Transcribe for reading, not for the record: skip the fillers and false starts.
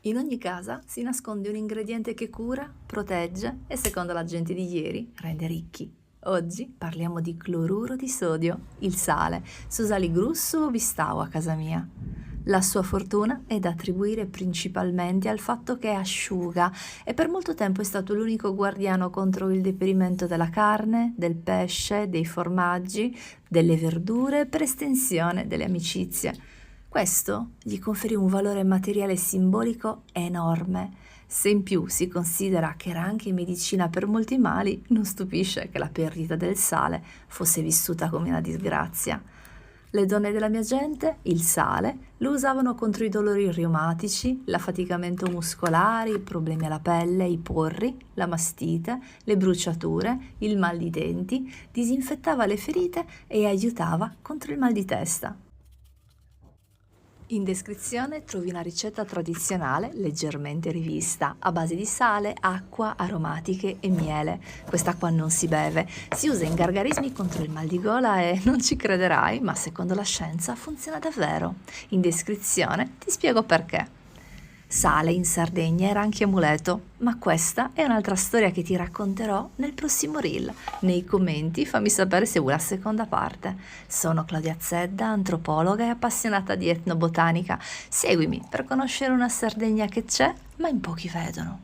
In ogni casa si nasconde un ingrediente che cura, protegge e, secondo la gente di ieri, rende ricchi. Oggi parliamo di cloruro di sodio, il sale. Se usa il grusso o bistau a casa mia. La sua fortuna è da attribuire principalmente al fatto che asciuga e per molto tempo è stato l'unico guardiano contro il deperimento della carne, del pesce, dei formaggi, delle verdure, per estensione delle amicizie. Questo gli conferì un valore materiale simbolico enorme. Se in più si considera che era anche medicina per molti mali, non stupisce che la perdita del sale fosse vissuta come una disgrazia. Le donne della mia gente, il sale, lo usavano contro i dolori reumatici, l'affaticamento muscolare, i problemi alla pelle, i porri, la mastite, le bruciature, il mal di denti, disinfettava le ferite e aiutava contro il mal di testa. In descrizione trovi una ricetta tradizionale leggermente rivista, a base di sale, acqua, aromatiche e miele. Quest'acqua non si beve, si usa in gargarismi contro il mal di gola e non ci crederai, ma secondo la scienza funziona davvero. In descrizione ti spiego perché. Sale in Sardegna era anche amuleto, ma questa è un'altra storia che ti racconterò nel prossimo reel. Nei commenti fammi sapere se vuoi la seconda parte. Sono Claudia Zedda, antropologa e appassionata di etnobotanica. Seguimi per conoscere una Sardegna che c'è, ma in pochi vedono.